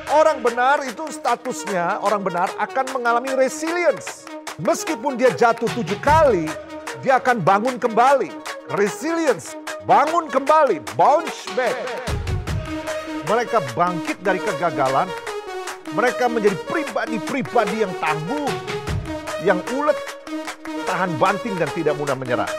Orang benar itu statusnya, orang benar akan mengalami resilience. Meskipun dia jatuh 7 kali, dia akan bangun kembali. Resilience, bangun kembali, bounce back. Mereka bangkit dari kegagalan, mereka menjadi pribadi-pribadi yang tangguh, yang ulet, tahan banting dan tidak mudah menyerah.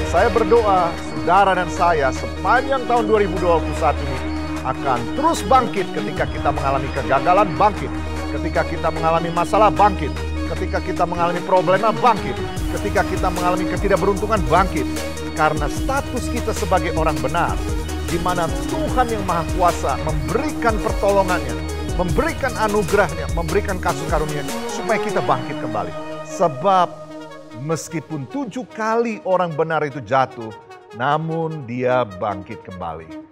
Saya berdoa, saudara dan saya sepanjang tahun 2021 ini akan terus bangkit ketika kita mengalami kegagalan, bangkit. Ketika kita mengalami masalah, bangkit. Ketika kita mengalami problema, bangkit. Ketika kita mengalami ketidakberuntungan, bangkit. Karena status kita sebagai orang benar, di mana Tuhan yang Maha Kuasa memberikan pertolongannya, memberikan anugerahnya, memberikan kasih karunia supaya kita bangkit kembali. Sebab meskipun 7 kali orang benar itu jatuh, namun dia bangkit kembali.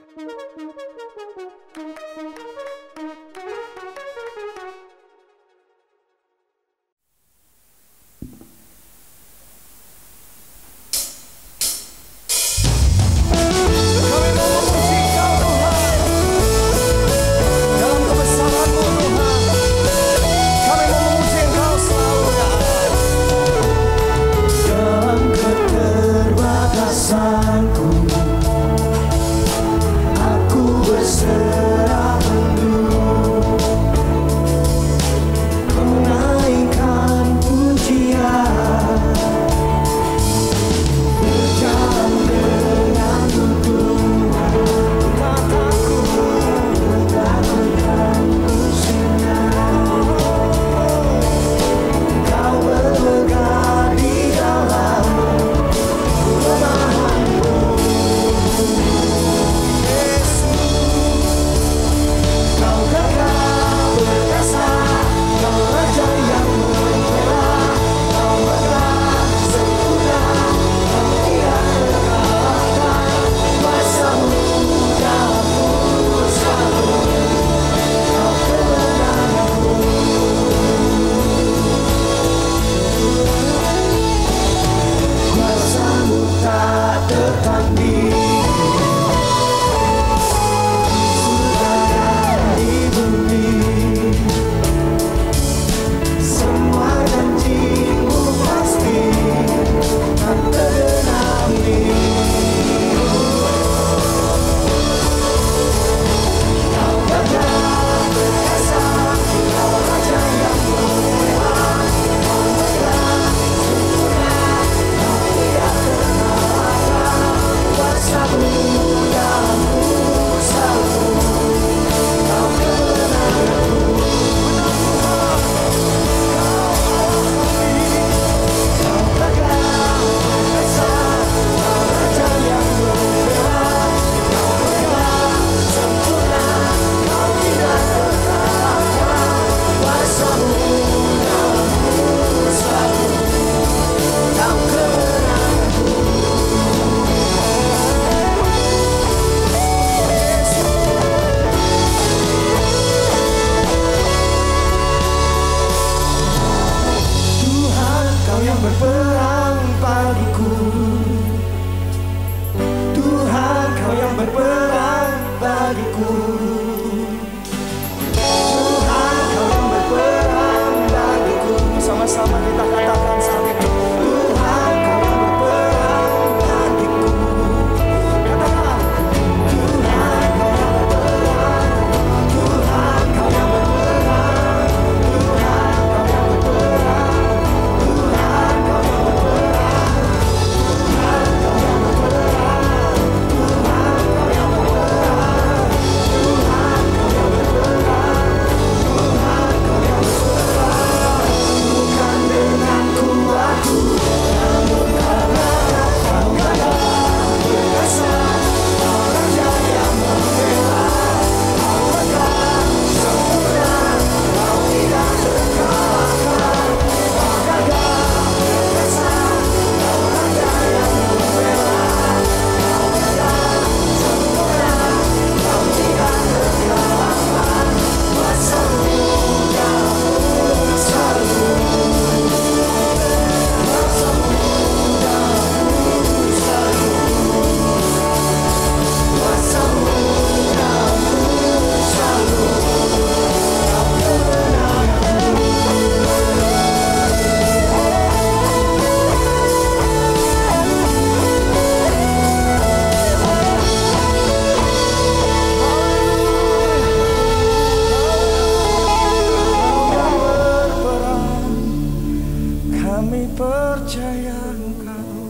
percaya Engkau,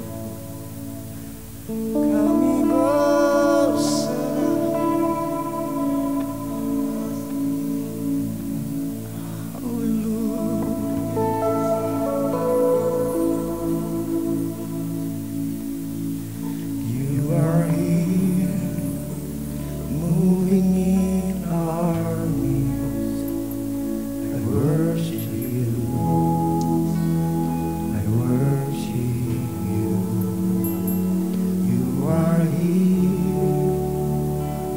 kami berserah. You are here, moving in our midst. I worship you. I worship you. You are here,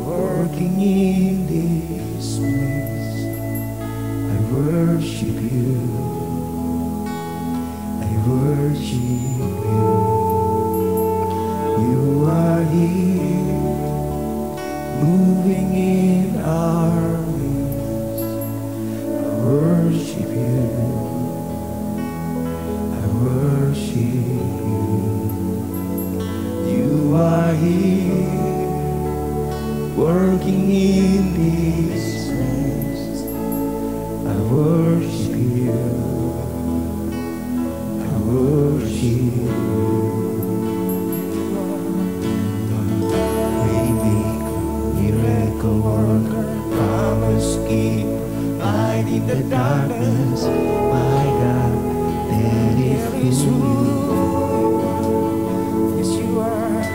working in this place. I worship you. I worship you. You are here, moving in our midst. I worship you. I worship you. You are here, working in this place. I worship you. I worship you. Waymaker, miracle worker, promise keeper, light in the darkness. My God, that is who you are. Yes, you are.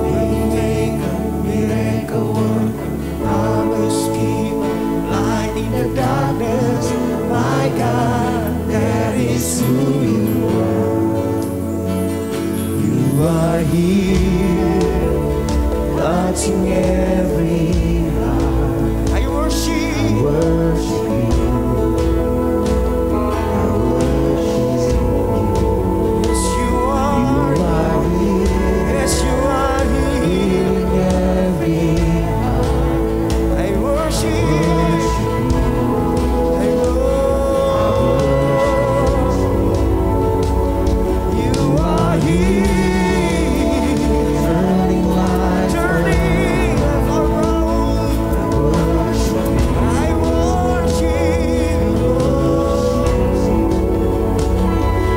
Waymaker, miracle worker, promise keeper, light in the darkness. My God, that is who you are. You are here, touching every heart. I worship you. I worship you. Yes, you are. You are here. Yes, you are here. Healing every heart. I worship you. I worship you. You are here. Turning life around. I worship you.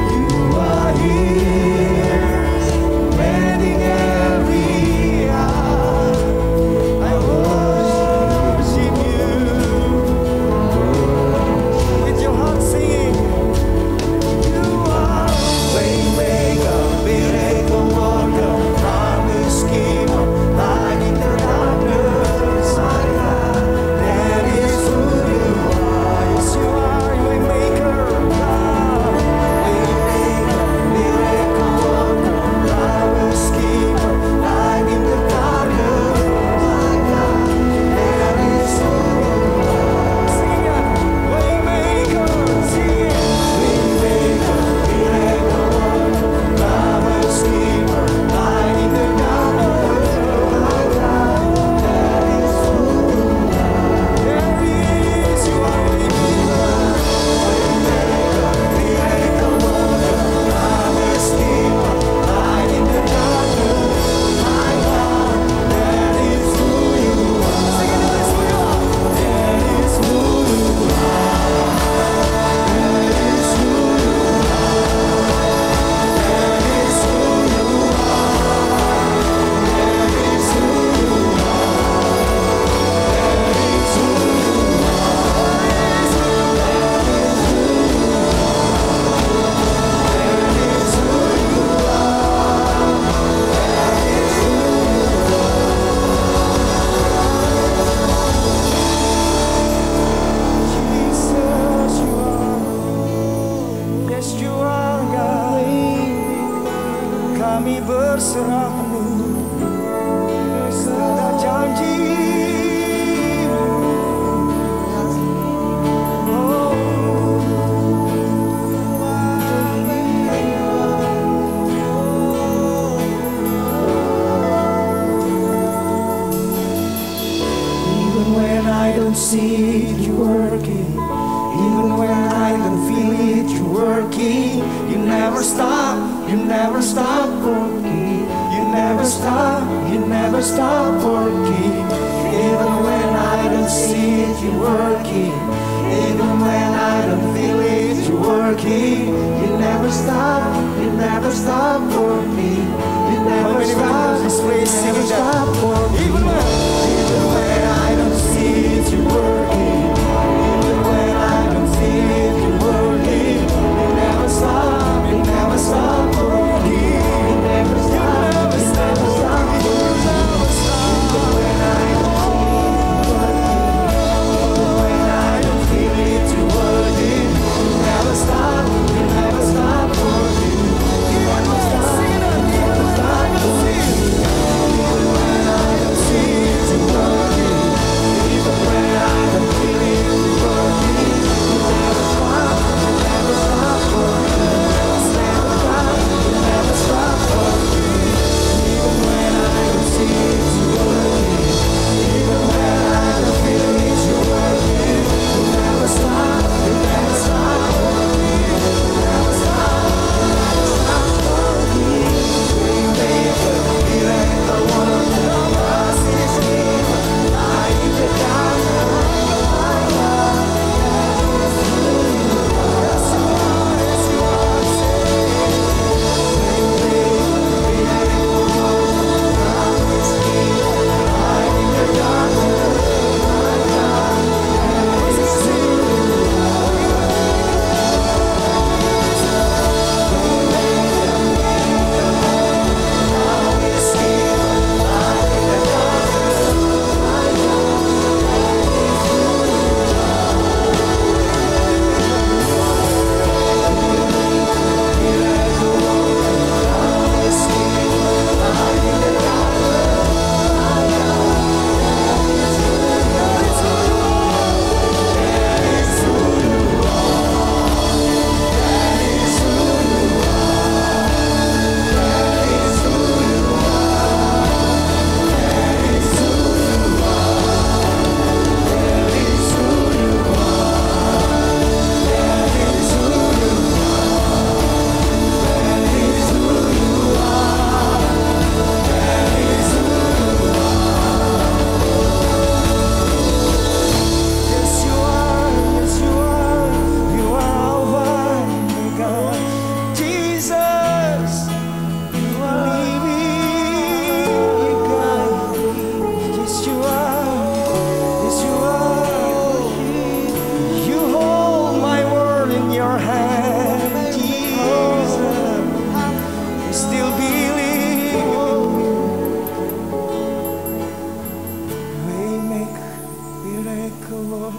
You are here, mending every heart. I worship you. With your heart singing. You are waymaker, miracle worker, promise keeper, light in the darkness. My God, that is who you are. Yes, you are waymaker, waymaker, miracle worker, promise keeper, light in the darkness. My God, that is who you are. Sing it, waymaker, sing it. Waymaker, miracle worker, promise keeper, light in the darkness. My God, that is who you are. There he is, you are waymaker, miracle worker, promise keeper, light in the darkness. My God, that is who you are. Sing it, that is who you are. That is who you are. That is who you Jesus, you are. Yes, you are God. Kami berserah penuh segala janji. Even when I don't see it, you're working. Even when I don't feel it, you're working. You never stop working. You never stop working. Even when I don't see it, you're working. Even when I don't feel it, you're working. You never never stop, you never stop for me. You never many stop, believers this place you never singing that? stop for me. Even When I don't see it, you're working. Even when I don't see it, you're working. You never stop, you never stop for me. You never stop, you never stop for me. Even when I don't see it, you're working. Even when I don't feel it, you're working. You never stop, you never stop for me. You never stop, you never stop for me. Even when I don't see it, you're working. Even when I don't feel it, you're working. You never stop, you never stop for me. You never stop, you never stop for me. Even when I don't see it, you're working. Even when I don't feel it, you're working. You never stop, you never stop for me. You never stop, you never stop for me. Waymaker, miracle worker, promise keeper, light in the darkness. My God, that is who you are. Yes, you are, yes, you are. Waymaker, miracle worker, promise keeper, light in the darkness. My God, that is who you promise keeper, light in the darkness. My God, that is who miracle worker, promise keeper, light in the darkness. My God, that is who you Yes, you are. Yes, you are. You are Alpha and Omega. Jesus, you are living God. Yes, you are. Yes, you are. You hold my world in your hand, Jesus. You still believe. Waymaker, miracle worker,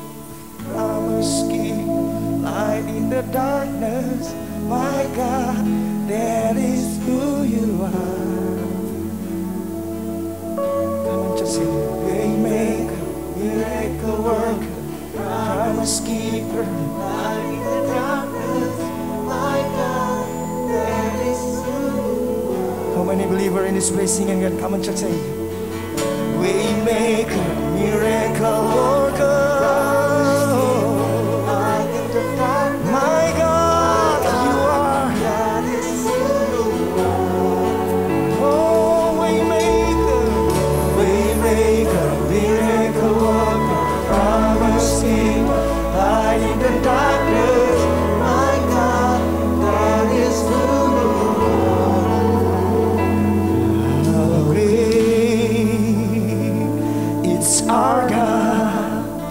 promise keeper, light in the darkness. My God, that is who you are. Come on, just sing. Waymaker, miracle worker, promise keeper, light in the darkness. My God, that is who you are. How many believers in this place singing that? Come on, just sing. Waymaker, miracle worker, my God, you are. Oh, waymaker, waymaker, miracle worker, promise keeper, light in the darkness. My God, that is who you are. How great it's our God.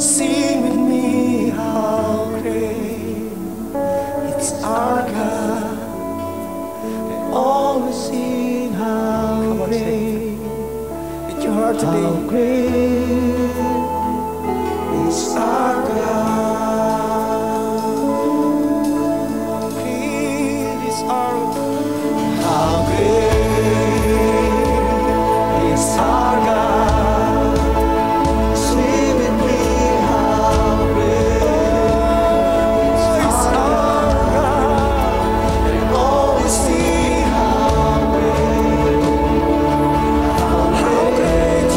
Sing with me, how great it's our God. And always sing how great. With your heart today. How great is our God. How great is our God. How great is our God. Sing with me, how great is our God. And always see how great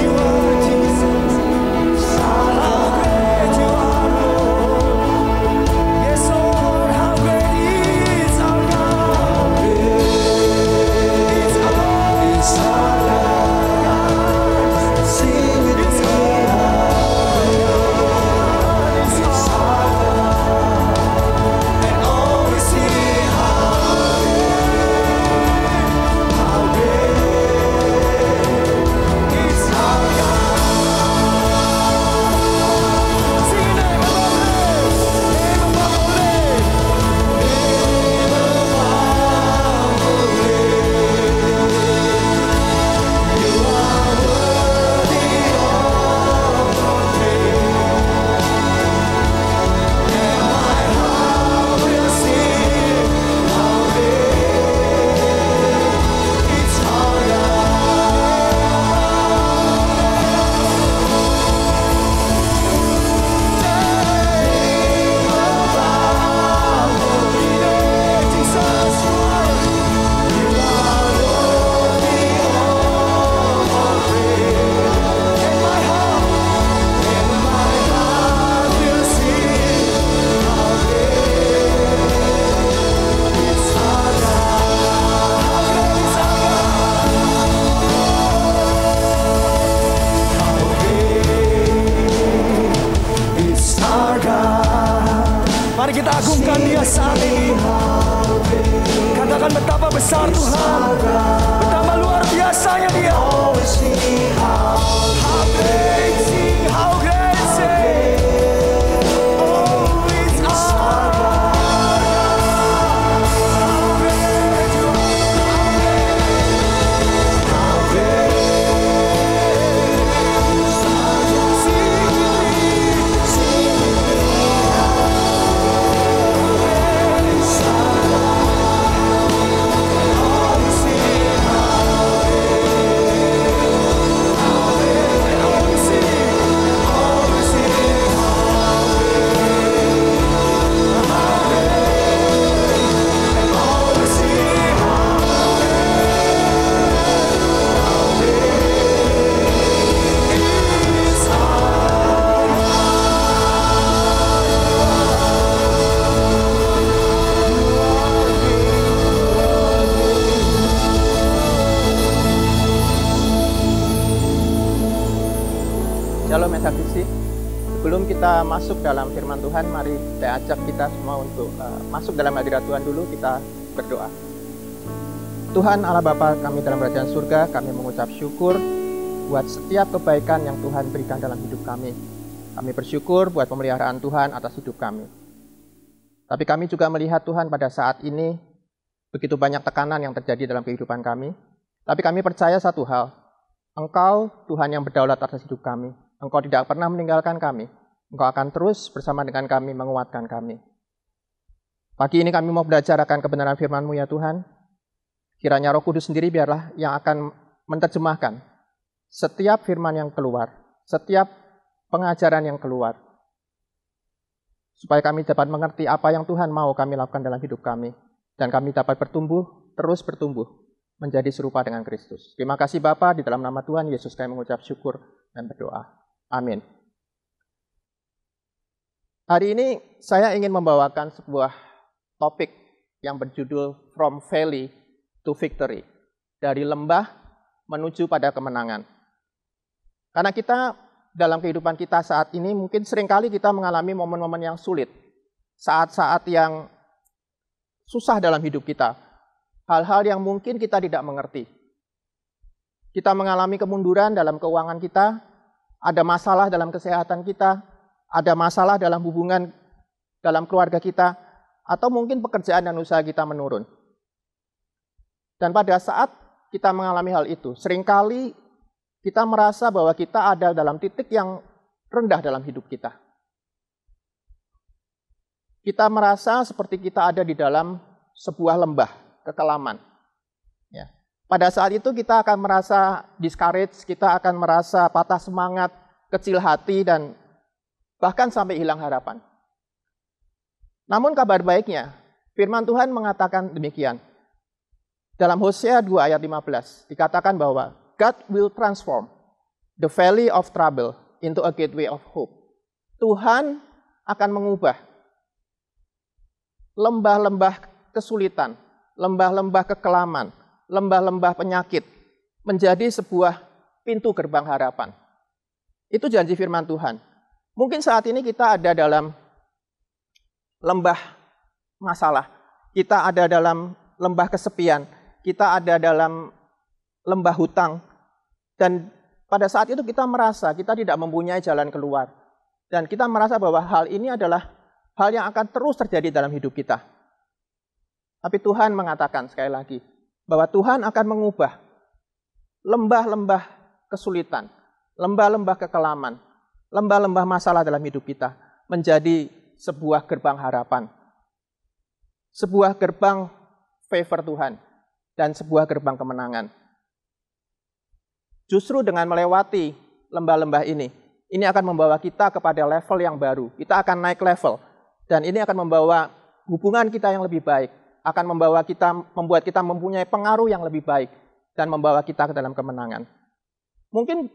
you are, Jesus. Bangkitkan dia saat ini. Katakan betapa besar Tuhan, betapa luar biasanya dia. How great sing, how great sing. Oh, it's our God. Shalom Metafiksik. Sebelum kita masuk dalam firman Tuhan, mari saya ajak kita semua untuk masuk dalam hadirat Tuhan dulu. Kita berdoa. Tuhan Allah Bapa kami dalam kerajaan surga, kami mengucap syukur buat setiap kebaikan yang Tuhan berikan dalam hidup kami. Kami bersyukur buat pemeliharaan Tuhan atas hidup kami. Tapi kami juga melihat Tuhan pada saat ini begitu banyak tekanan yang terjadi dalam kehidupan kami. Tapi kami percaya satu hal, Engkau Tuhan yang berdaulat atas hidup kami. Engkau tidak pernah meninggalkan kami. Engkau akan terus bersama dengan kami, menguatkan kami. Pagi ini kami mau belajar akan kebenaran firman-Mu ya Tuhan. Kiranya Roh Kudus sendiri biarlah yang akan menerjemahkan setiap firman yang keluar, setiap pengajaran yang keluar. Supaya kami dapat mengerti apa yang Tuhan mau kami lakukan dalam hidup kami. Dan kami dapat bertumbuh, terus bertumbuh, menjadi serupa dengan Kristus. Terima kasih Bapa, di dalam nama Tuhan Yesus kami mengucap syukur dan berdoa. Amin. Hari ini saya ingin membawakan sebuah topik yang berjudul From Valley to Victory. Dari lembah menuju pada kemenangan. Karena kita dalam kehidupan kita saat ini mungkin seringkali kita mengalami momen-momen yang sulit. Saat-saat yang susah dalam hidup kita. Hal-hal yang mungkin kita tidak mengerti. Kita mengalami kemunduran dalam keuangan kita, ada masalah dalam kesehatan kita, ada masalah dalam hubungan dalam keluarga kita, atau mungkin pekerjaan dan usaha kita menurun. Dan pada saat kita mengalami hal itu, seringkali kita merasa bahwa kita ada dalam titik yang rendah dalam hidup kita. Kita merasa seperti kita ada di dalam sebuah lembah, kekelaman. Ya. Pada saat itu kita akan merasa discouraged, kita akan merasa patah semangat, kecil hati, dan bahkan sampai hilang harapan. Namun kabar baiknya, firman Tuhan mengatakan demikian. Dalam Hosea 2 ayat 15, dikatakan bahwa God will transform the valley of trouble into a gateway of hope. Tuhan akan mengubah lembah-lembah kesulitan, lembah-lembah kekelaman, lembah-lembah penyakit, menjadi sebuah pintu gerbang harapan. Itu janji firman Tuhan. Mungkin saat ini kita ada dalam lembah masalah, kita ada dalam lembah kesepian, kita ada dalam lembah hutang, dan pada saat itu kita merasa kita tidak mempunyai jalan keluar. Dan kita merasa bahwa hal ini adalah hal yang akan terus terjadi dalam hidup kita. Tapi Tuhan mengatakan sekali lagi, bahwa Tuhan akan mengubah lembah-lembah kesulitan, lembah-lembah kekelaman, lembah-lembah masalah dalam hidup kita, menjadi sebuah gerbang harapan. Sebuah gerbang favor Tuhan, dan sebuah gerbang kemenangan. Justru dengan melewati lembah-lembah ini akan membawa kita kepada level yang baru. Kita akan naik level, dan ini akan membawa hubungan kita yang lebih baik, akan membawa kita, membuat kita mempunyai pengaruh yang lebih baik, dan membawa kita ke dalam kemenangan. Mungkin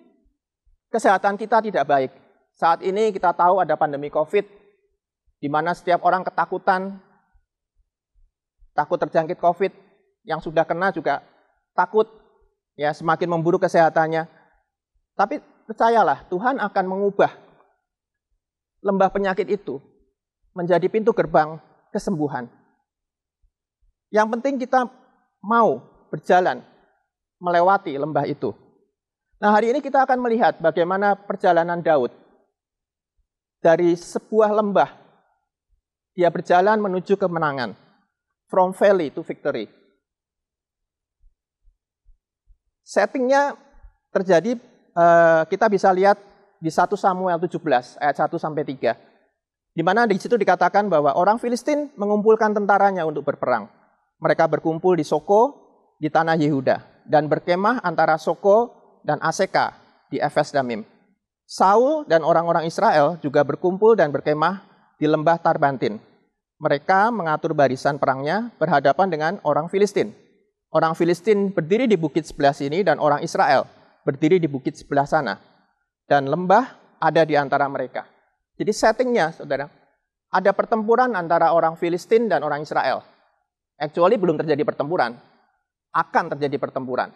kesehatan kita tidak baik. Saat ini kita tahu ada pandemi COVID, di mana setiap orang ketakutan, takut terjangkit COVID, yang sudah kena juga takut, ya semakin memburuk kesehatannya. Tapi percayalah, Tuhan akan mengubah lembah penyakit itu menjadi pintu gerbang kesembuhan. Yang penting kita mau berjalan melewati lembah itu. Nah, hari ini kita akan melihat bagaimana perjalanan Daud dari sebuah lembah. Dia berjalan menuju kemenangan. From valley to victory. Settingnya terjadi, kita bisa lihat di 1 Samuel 17 ayat 1 sampai 3. Di mana di situ dikatakan bahwa orang Filistin mengumpulkan tentaranya untuk berperang. Mereka berkumpul di Soko di tanah Yehuda dan berkemah antara Soko dan Aseka di Efes Damim. Saul dan orang-orang Israel juga berkumpul dan berkemah di lembah Tarbantin. Mereka mengatur barisan perangnya berhadapan dengan orang Filistin. Orang Filistin berdiri di bukit sebelah sini dan orang Israel berdiri di bukit sebelah sana. Dan lembah ada di antara mereka. Jadi settingnya, saudara, ada pertempuran antara orang Filistin dan orang Israel. Actually belum terjadi pertempuran, akan terjadi pertempuran.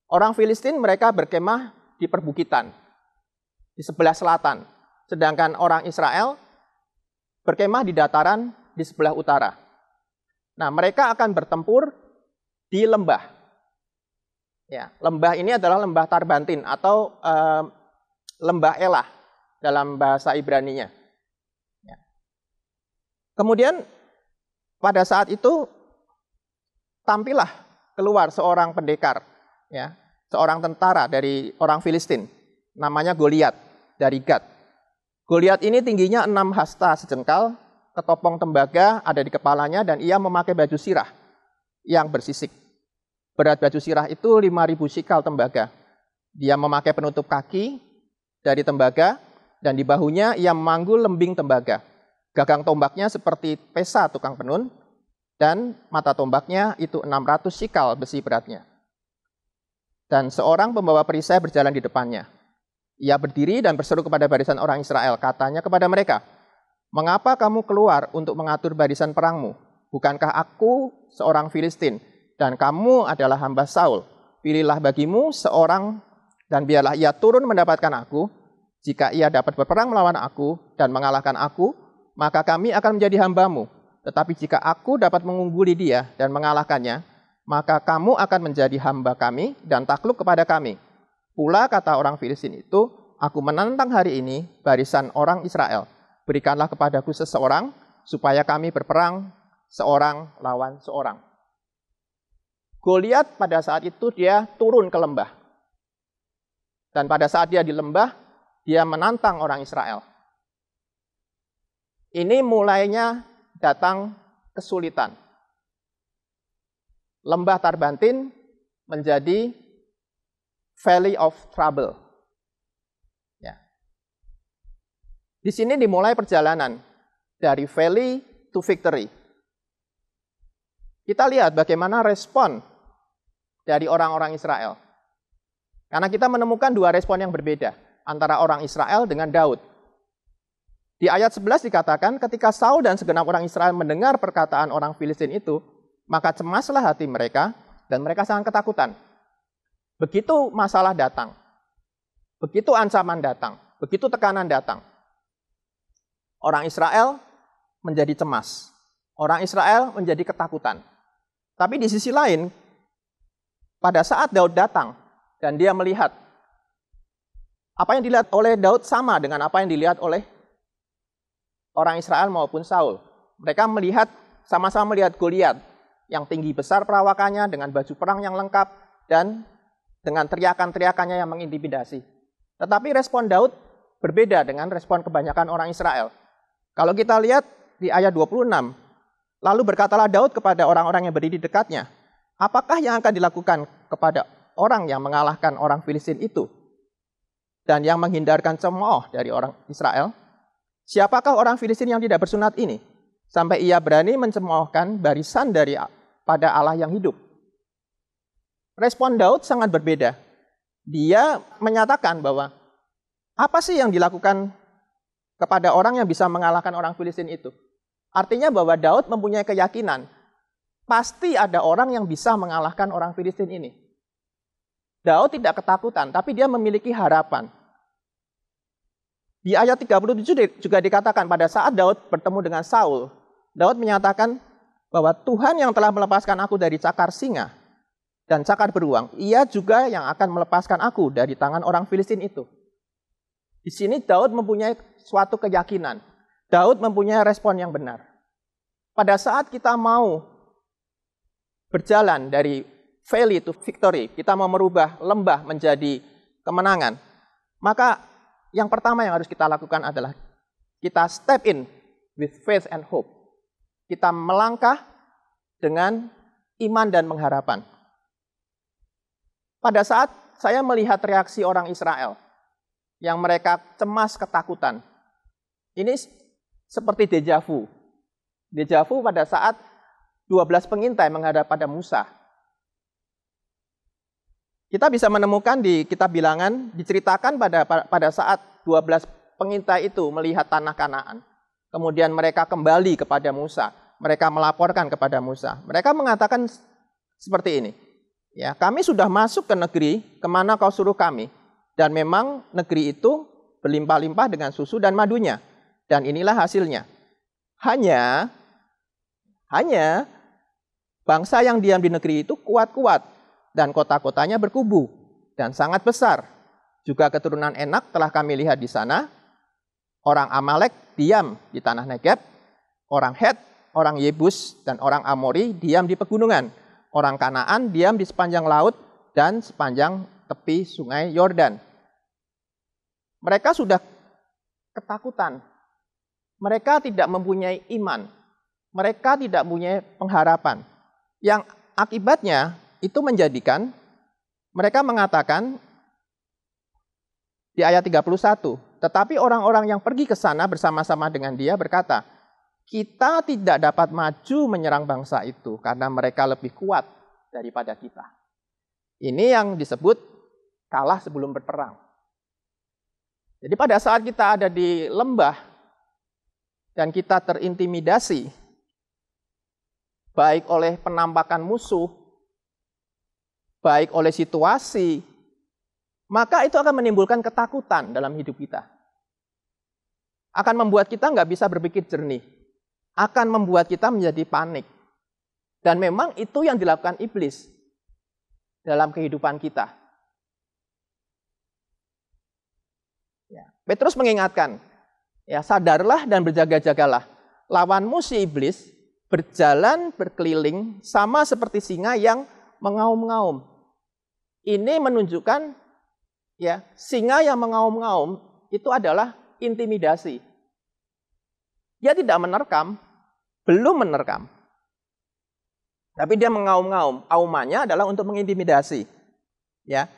Orang Filistin mereka berkemah di perbukitan, di sebelah selatan. Sedangkan orang Israel berkemah di dataran di sebelah utara. Nah, mereka akan bertempur di lembah. Ya, lembah ini adalah lembah Tarbantin atau lembah Elah dalam bahasa Ibrani-nya. Ya. Kemudian pada saat itu tampillah keluar seorang pendekar, ya, seorang tentara dari orang Filistin, namanya Goliat dari Gad. Goliat ini tingginya 6 hasta sejengkal, ketopong tembaga ada di kepalanya dan ia memakai baju sirah yang bersisik. Berat baju sirah itu 5.000 sikal tembaga. Dia memakai penutup kaki dari tembaga dan di bahunya ia memanggul lembing tembaga. Gagang tombaknya seperti pesa tukang penun dan mata tombaknya itu 600 sikal besi beratnya. Dan seorang pembawa perisai berjalan di depannya. Ia berdiri dan berseru kepada barisan orang Israel. Katanya kepada mereka, "Mengapa kamu keluar untuk mengatur barisan perangmu? Bukankah aku seorang Filistin dan kamu adalah hamba Saul? Pilihlah bagimu seorang dan biarlah ia turun mendapatkan aku. Jika ia dapat berperang melawan aku dan mengalahkan aku, maka kami akan menjadi hambamu. Tetapi jika aku dapat mengungguli dia dan mengalahkannya, maka kamu akan menjadi hamba kami dan takluk kepada kami." Pula kata orang Filistin itu, "Aku menantang hari ini barisan orang Israel. Berikanlah kepadaku seseorang supaya kami berperang seorang lawan seorang." Goliat pada saat itu dia turun ke lembah. Dan pada saat dia di lembah, dia menantang orang Israel. Ini mulainya datang kesulitan. Lembah Tarbantin menjadi Valley of Trouble. Ya. Di sini dimulai perjalanan dari valley to victory. Kita lihat bagaimana respon dari orang-orang Israel. Karena kita menemukan 2 respon yang berbeda antara orang Israel dengan Daud. Di ayat 11 dikatakan, ketika Saul dan segenap orang Israel mendengar perkataan orang Filistin itu, maka cemaslah hati mereka dan mereka sangat ketakutan. Begitu masalah datang, begitu ancaman datang, begitu tekanan datang, orang Israel menjadi cemas. Orang Israel menjadi ketakutan. Tapi di sisi lain, pada saat Daud datang dan dia melihat, apa yang dilihat oleh Daud sama dengan apa yang dilihat oleh orang Israel maupun Saul. Mereka melihat, sama-sama melihat Goliat yang tinggi besar perawakannya dengan baju perang yang lengkap dan dengan teriakan-teriakannya yang mengintimidasi. Tetapi respon Daud berbeda dengan respon kebanyakan orang Israel. Kalau kita lihat di ayat 26, lalu berkatalah Daud kepada orang-orang yang berdiri di dekatnya, apakah yang akan dilakukan kepada orang yang mengalahkan orang Filistin itu dan yang menghindarkan cemooh dari orang Israel? Siapakah orang Filistin yang tidak bersunat ini sampai ia berani mencemoohkan barisan pada Allah yang hidup? Respon Daud sangat berbeda. Dia menyatakan bahwa apa sih yang dilakukan kepada orang yang bisa mengalahkan orang Filistin itu? Artinya bahwa Daud mempunyai keyakinan pasti ada orang yang bisa mengalahkan orang Filistin ini. Daud tidak ketakutan, tapi dia memiliki harapan. Di ayat 37 juga dikatakan pada saat Daud bertemu dengan Saul, Daud menyatakan bahwa Tuhan yang telah melepaskan aku dari cakar singa dan cakar beruang, ia juga yang akan melepaskan aku dari tangan orang Filistin itu. Di sini Daud mempunyai suatu keyakinan. Daud mempunyai respon yang benar. Pada saat kita mau berjalan dari valley to victory, kita mau merubah lembah menjadi kemenangan, maka yang pertama yang harus kita lakukan adalah kita step in with faith and hope. Kita melangkah dengan iman dan pengharapan. Pada saat saya melihat reaksi orang Israel yang mereka cemas ketakutan, ini seperti deja vu. Deja vu pada saat 12 pengintai menghadap pada Musa. Kita bisa menemukan di kitab Bilangan, diceritakan pada saat 12 pengintai itu melihat tanah Kanaan. Kemudian mereka kembali kepada Musa. Mereka melaporkan kepada Musa. Mereka mengatakan seperti ini. Ya, kami sudah masuk ke negeri kemana kau suruh kami. Dan memang negeri itu berlimpah-limpah dengan susu dan madunya. Dan inilah hasilnya. Hanya bangsa yang diam di negeri itu kuat-kuat. Dan kota-kotanya berkubu dan sangat besar. Juga keturunan Enak telah kami lihat di sana. Orang Amalek diam di tanah Negeb. Orang Het, orang Yebus, dan orang Amori diam di pegunungan. Orang Kanaan diam di sepanjang laut dan sepanjang tepi sungai Yordan. Mereka sudah ketakutan. Mereka tidak mempunyai iman. Mereka tidak mempunyai pengharapan. Yang akibatnya itu menjadikan mereka mengatakan di ayat 31, tetapi orang-orang yang pergi ke sana bersama-sama dengan dia berkata, kita tidak dapat maju menyerang bangsa itu karena mereka lebih kuat daripada kita. Ini yang disebut kalah sebelum berperang. Jadi pada saat kita ada di lembah dan kita terintimidasi, baik oleh penampakan musuh, baik oleh situasi, maka itu akan menimbulkan ketakutan dalam hidup kita. Akan membuat kita nggak bisa berpikir jernih. Akan membuat kita menjadi panik. Dan memang itu yang dilakukan iblis dalam kehidupan kita. Ya, Petrus mengingatkan, ya, sadarlah dan berjaga-jagalah. Lawanmu si iblis berjalan berkeliling sama seperti singa yang mengaum-ngaum. Ini menunjukkan, ya, singa yang mengaum-ngaum itu adalah intimidasi. Dia tidak menerkam, belum menerkam. Tapi dia mengaum-ngaum. Aumannya adalah untuk mengintimidasi. Ya.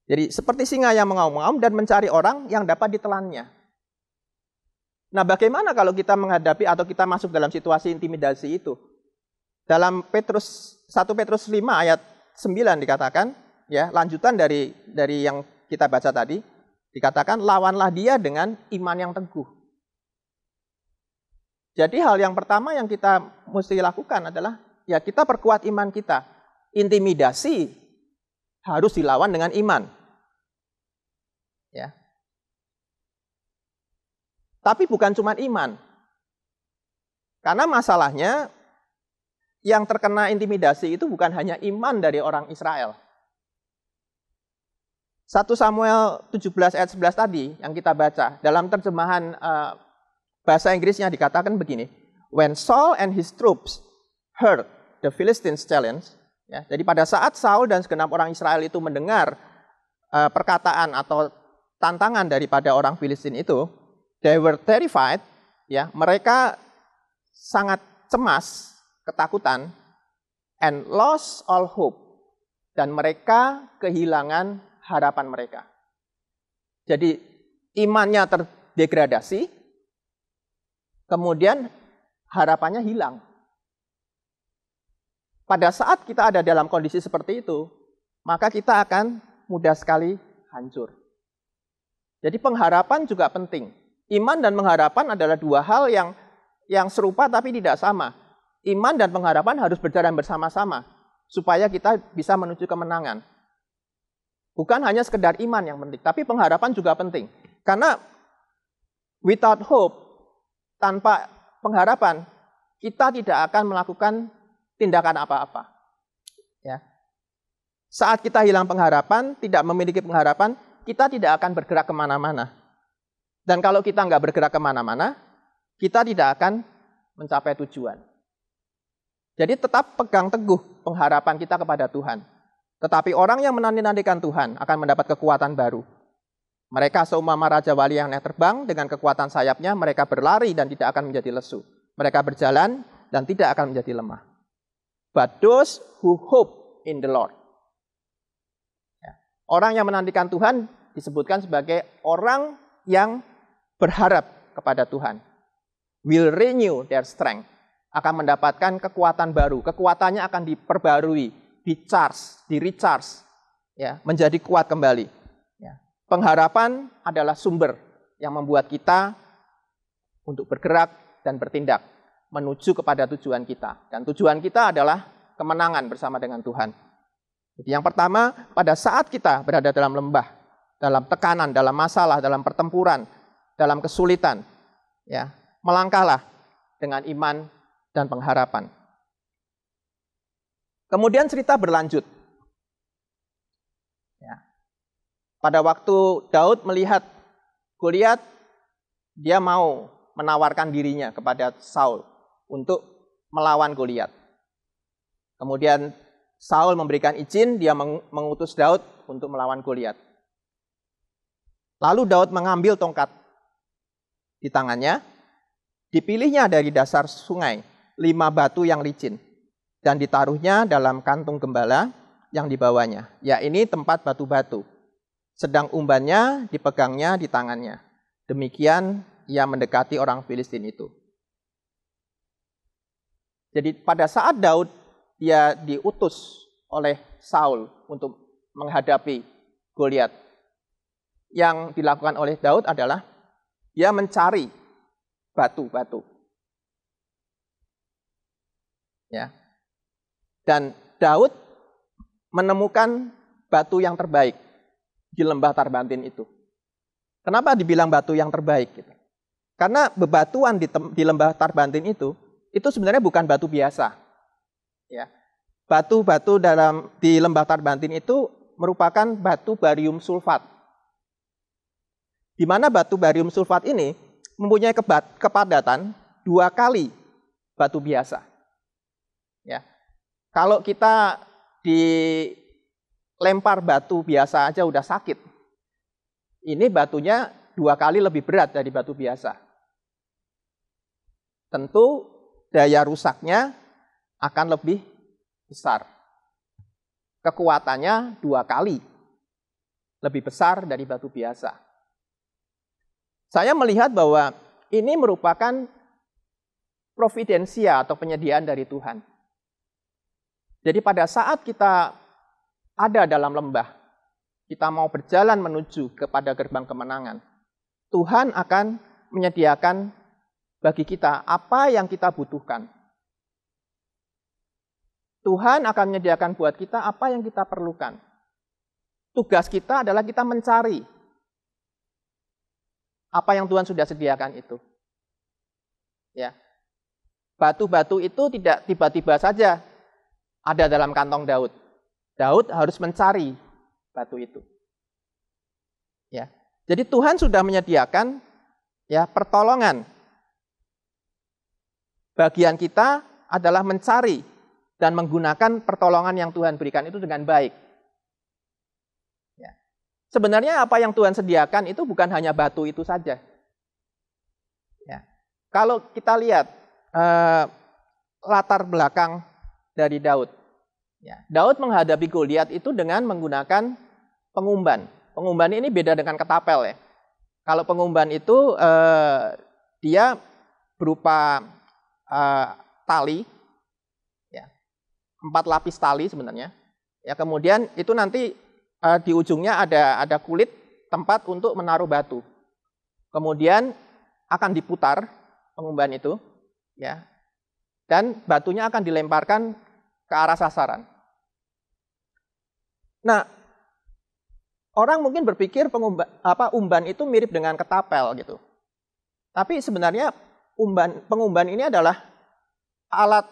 Jadi seperti singa yang mengaum-ngaum dan mencari orang yang dapat ditelannya. Nah, bagaimana kalau kita menghadapi atau kita masuk dalam situasi intimidasi itu? Dalam 1 Petrus 5 ayat 9 dikatakan, ya, lanjutan dari yang kita baca tadi, dikatakan lawanlah dia dengan iman yang teguh. Jadi hal yang pertama yang kita mesti lakukan adalah, ya, kita perkuat iman kita. Intimidasi harus dilawan dengan iman. Ya. Tapi bukan cuma iman. Karena masalahnya yang terkena intimidasi itu bukan hanya iman dari orang Israel. 1 Samuel 17 ayat 11 tadi yang kita baca, dalam terjemahan bahasa Inggrisnya dikatakan begini, when Saul and his troops heard the Philistines challenge, ya, jadi pada saat Saul dan segenap orang Israel itu mendengar perkataan atau tantangan daripada orang Filistin itu, they were terrified, ya, mereka sangat cemas, ketakutan, and lost all hope, dan mereka kehilangan harapan mereka. Jadi imannya terdegradasi, kemudian harapannya hilang. Pada saat kita ada dalam kondisi seperti itu, maka kita akan mudah sekali hancur. Jadi pengharapan juga penting. Iman dan pengharapan adalah dua hal yang serupa tapi tidak sama. Iman dan pengharapan harus berjalan bersama-sama supaya kita bisa menuju kemenangan. Bukan hanya sekedar iman yang penting, tapi pengharapan juga penting. Karena Without hope, tanpa pengharapan, kita tidak akan melakukan tindakan apa-apa. Ya. Saat kita hilang pengharapan, tidak memiliki pengharapan, kita tidak akan bergerak kemana-mana. Dan kalau kita nggak bergerak kemana-mana, kita tidak akan mencapai tujuan. Jadi tetap pegang teguh pengharapan kita kepada Tuhan. Tetapi orang yang menanti-nantikan Tuhan akan mendapat kekuatan baru. Mereka seumpama raja wali yang naik terbang, dengan kekuatan sayapnya mereka berlari dan tidak akan menjadi lesu. Mereka berjalan dan tidak akan menjadi lemah. But those who hope in the Lord. Ya. Orang yang menantikan Tuhan disebutkan sebagai orang yang berharap kepada Tuhan. Will renew their strength. Akan mendapatkan kekuatan baru. Kekuatannya akan diperbarui, di-recharge, ya, menjadi kuat kembali. Pengharapan adalah sumber yang membuat kita untuk bergerak dan bertindak menuju kepada tujuan kita. Dan tujuan kita adalah kemenangan bersama dengan Tuhan. Jadi yang pertama, pada saat kita berada dalam lembah, dalam tekanan, dalam masalah, dalam pertempuran, dalam kesulitan, ya, melangkahlah dengan iman dan pengharapan. Kemudian cerita berlanjut. Ya. Pada waktu Daud melihat Goliat, dia mau menawarkan dirinya kepada Saul untuk melawan Goliat. Kemudian Saul memberikan izin, dia mengutus Daud untuk melawan Goliat. Lalu Daud mengambil tongkat di tangannya, dipilihnya dari dasar sungai 5 batu yang licin, dan ditaruhnya dalam kantung gembala yang dibawanya. Ya, ini tempat batu-batu. Sedang umbannya dipegangnya di tangannya. Demikian ia mendekati orang Filistin itu. Jadi pada saat Daud dia diutus oleh Saul untuk menghadapi Goliat, yang dilakukan oleh Daud adalah dia mencari batu-batu. Ya. Dan Daud menemukan batu yang terbaik di lembah Tarbantin itu. Kenapa dibilang batu yang terbaik? Gitu? Karena bebatuan di lembah Tarbantin itu sebenarnya bukan batu biasa. Ya. Batu-batu di lembah Tarbantin itu merupakan batu barium sulfat. Di mana batu barium sulfat ini mempunyai kepadatan 2 kali batu biasa. Ya. Kalau kita lempar batu biasa aja udah sakit. Ini batunya 2 kali lebih berat dari batu biasa. Tentu daya rusaknya akan lebih besar. Kekuatannya 2 kali lebih besar dari batu biasa. Saya melihat bahwa ini merupakan providensia atau penyediaan dari Tuhan. Jadi pada saat kita ada dalam lembah, kita mau berjalan menuju kepada gerbang kemenangan, Tuhan akan menyediakan bagi kita apa yang kita butuhkan. Tuhan akan menyediakan buat kita apa yang kita perlukan. Tugas kita adalah kita mencari apa yang Tuhan sudah sediakan itu. Ya. Batu-batu itu tidak tiba-tiba saja ada dalam kantong Daud. Daud harus mencari batu itu. Ya. Jadi Tuhan sudah menyediakan ya pertolongan. Bagian kita adalah mencari dan menggunakan pertolongan yang Tuhan berikan itu dengan baik. Ya. Sebenarnya apa yang Tuhan sediakan itu bukan hanya batu itu saja. Ya. Kalau kita lihat latar belakang dari Daud. Ya, Daud menghadapi Goliat itu dengan menggunakan pengumban. Pengumban ini beda dengan ketapel ya. Kalau pengumban itu dia berupa tali, ya, 4 lapis tali sebenarnya. Ya, kemudian itu nanti di ujungnya ada kulit tempat untuk menaruh batu. Kemudian akan diputar pengumban itu, ya, dan batunya akan dilemparkan ke arah sasaran. Nah, orang mungkin berpikir umban itu mirip dengan ketapel gitu. Tapi sebenarnya pengumban ini adalah alat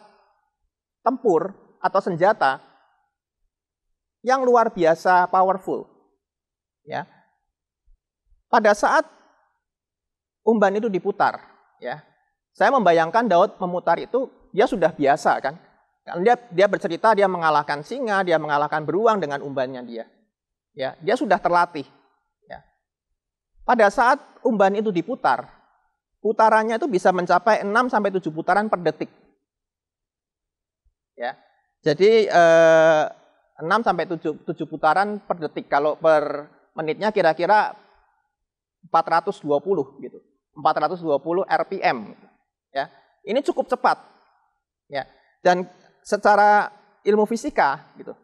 tempur atau senjata yang luar biasa powerful. Ya. Pada saat umban itu diputar, ya, saya membayangkan Daud memutar itu, dia sudah biasa kan. Dia bercerita dia mengalahkan singa, dia mengalahkan beruang dengan umbannya dia. Ya, dia sudah terlatih. Ya. Pada saat umban itu diputar, putarannya itu bisa mencapai 6-7 putaran per detik. Ya. Jadi 6-7 putaran per detik. Kalau per menitnya kira-kira 420 gitu. 420 RPM. Ya. Ini cukup cepat. Ya. Dan secara ilmu fisika gitu.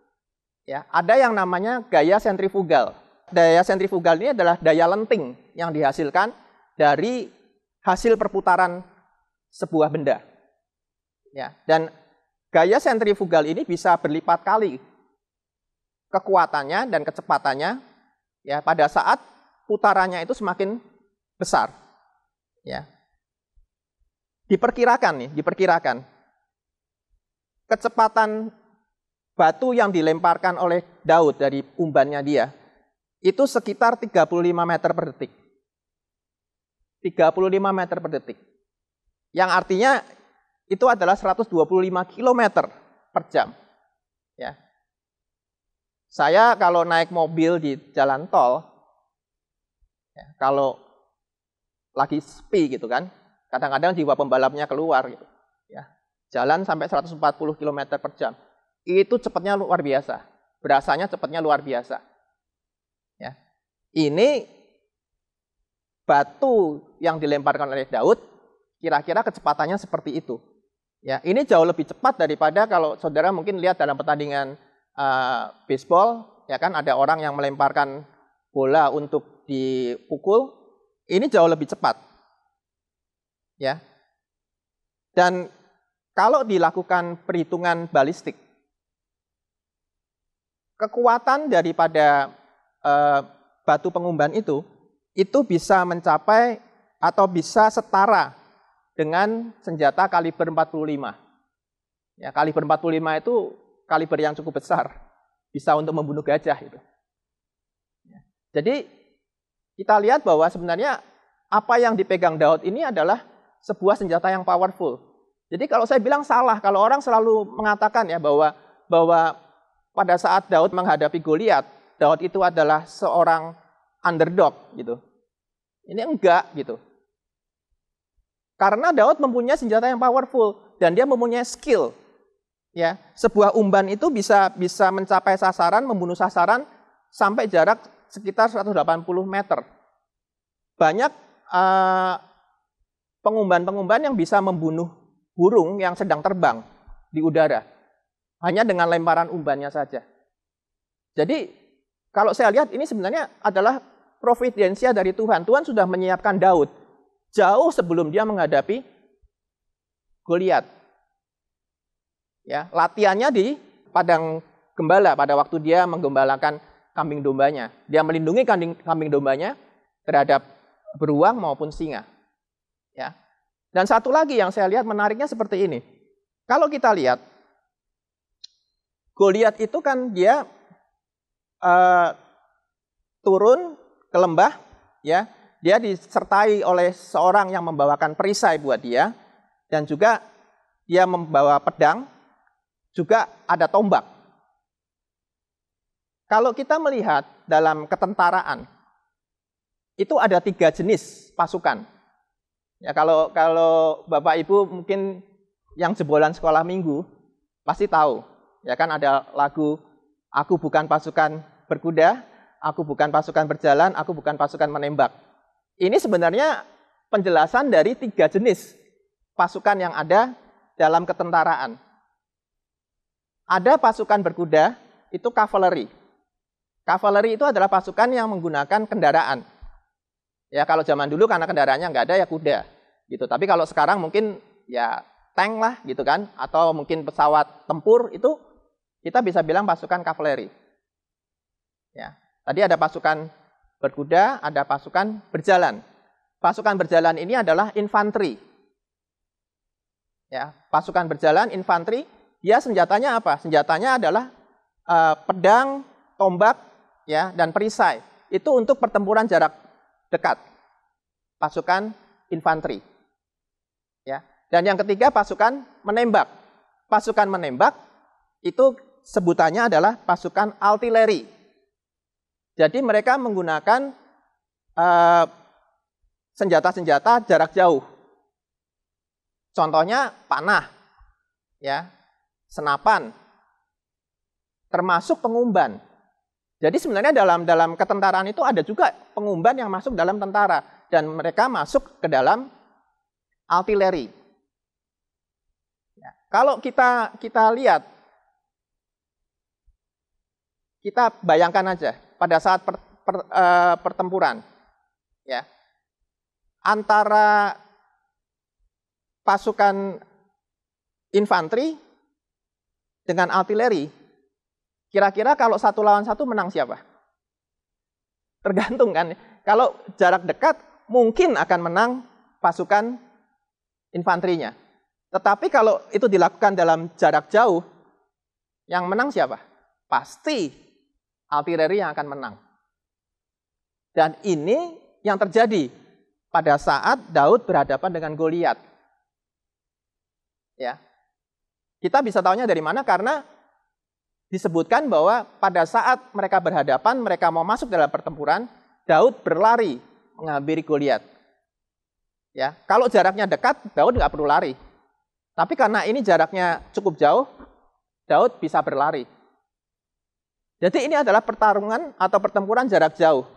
Ya, ada yang namanya gaya sentrifugal. Daya sentrifugal ini adalah daya lenting yang dihasilkan dari hasil perputaran sebuah benda. Ya, dan gaya sentrifugal ini bisa berlipat kali kekuatannya dan kecepatannya ya pada saat putarannya itu semakin besar. Ya. Diperkirakan kecepatan batu yang dilemparkan oleh Daud dari umbannya dia itu sekitar 35 meter per detik. 35 meter per detik. Yang artinya itu adalah 125 km per jam. Ya. Saya kalau naik mobil di jalan tol, ya, kalau lagi sepi gitu kan, kadang-kadang jiwa pembalapnya keluar gitu. Ya. Jalan sampai 140 km per jam. Itu cepatnya luar biasa. Berasanya cepatnya luar biasa. Ya. Ini batu yang dilemparkan oleh Daud, kira-kira kecepatannya seperti itu. Ya, ini jauh lebih cepat daripada kalau saudara mungkin lihat dalam pertandingan baseball, ya kan ada orang yang melemparkan bola untuk dipukul, ini jauh lebih cepat. Ya. Dan kalau dilakukan perhitungan balistik, kekuatan daripada batu pengumban itu bisa mencapai atau bisa setara dengan senjata kaliber 45. Ya, kaliber 45 itu kaliber yang cukup besar, bisa untuk membunuh gajah itu. Ya. Jadi kita lihat bahwa sebenarnya apa yang dipegang Daud ini adalah sebuah senjata yang powerful. Jadi kalau saya bilang salah, kalau orang selalu mengatakan ya bahwa pada saat Daud menghadapi Goliat, Daud itu adalah seorang underdog gitu. Ini enggak gitu. Karena Daud mempunyai senjata yang powerful dan dia mempunyai skill. Ya, sebuah umban itu bisa mencapai sasaran, membunuh sasaran sampai jarak sekitar 180 meter. Banyak pengumban-pengumban yang bisa membunuh burung yang sedang terbang di udara hanya dengan lemparan umbannya saja. Jadi kalau saya lihat ini sebenarnya adalah providensia dari Tuhan. Tuhan sudah menyiapkan Daud jauh sebelum dia menghadapi Goliat. Ya, latihannya di padang gembala pada waktu dia menggembalakan kambing dombanya. Dia melindungi kambing dombanya terhadap beruang maupun singa. Ya. Dan satu lagi yang saya lihat menariknya seperti ini. Kalau kita lihat Goliat itu kan dia turun ke lembah, ya, dia disertai oleh seorang yang membawakan perisai buat dia, dan juga dia membawa pedang, juga ada tombak. Kalau kita melihat dalam ketentaraan, itu ada 3 jenis pasukan. Ya, kalau Bapak Ibu mungkin yang jebolan sekolah minggu pasti tahu, ya kan ada lagu "Aku bukan pasukan berkuda, aku bukan pasukan berjalan, aku bukan pasukan menembak." Ini sebenarnya penjelasan dari 3 jenis pasukan yang ada dalam ketentaraan. Ada pasukan berkuda, itu cavalry. Cavalry itu adalah pasukan yang menggunakan kendaraan. Ya kalau zaman dulu karena kendaraannya nggak ada ya kuda, gitu. Tapi kalau sekarang mungkin ya tank lah, gitu kan, atau mungkin pesawat tempur, itu kita bisa bilang pasukan cavalry. Ya, tadi ada pasukan berkuda, ada pasukan berjalan. pasukan berjalan ini adalah infanteri. Ya, pasukan berjalan infanteri, dia senjatanya apa? Senjatanya adalah pedang, tombak, ya, dan perisai. Itu untuk pertempuran jarak dekat. Pasukan infanteri. Ya. Dan yang ketiga pasukan menembak. Pasukan menembak itu sebutannya adalah pasukan artileri. Jadi mereka menggunakan senjata-senjata jarak jauh. Contohnya panah, ya, senapan, termasuk pengumban. Jadi sebenarnya dalam ketentaraan itu ada juga pengumban yang masuk dalam tentara dan mereka masuk ke dalam artileri. Ya, kalau kita lihat, kita bayangkan aja pada saat pertempuran, ya, antara pasukan infanteri dengan artileri, kira-kira kalau 1 lawan 1 menang siapa? Tergantung kan. Kalau jarak dekat mungkin akan menang pasukan infanterinya. Tetapi kalau itu dilakukan dalam jarak jauh, yang menang siapa? Pasti artileri yang akan menang. Dan ini yang terjadi pada saat Daud berhadapan dengan Goliat. Ya, kita bisa tahunya dari mana? Karena disebutkan bahwa pada saat mereka berhadapan, mereka mau masuk dalam pertempuran, Daud berlari menghampiri Goliat. Ya, kalau jaraknya dekat, Daud nggak perlu lari. Tapi karena ini jaraknya cukup jauh, Daud bisa berlari. Jadi ini adalah pertarungan atau pertempuran jarak jauh.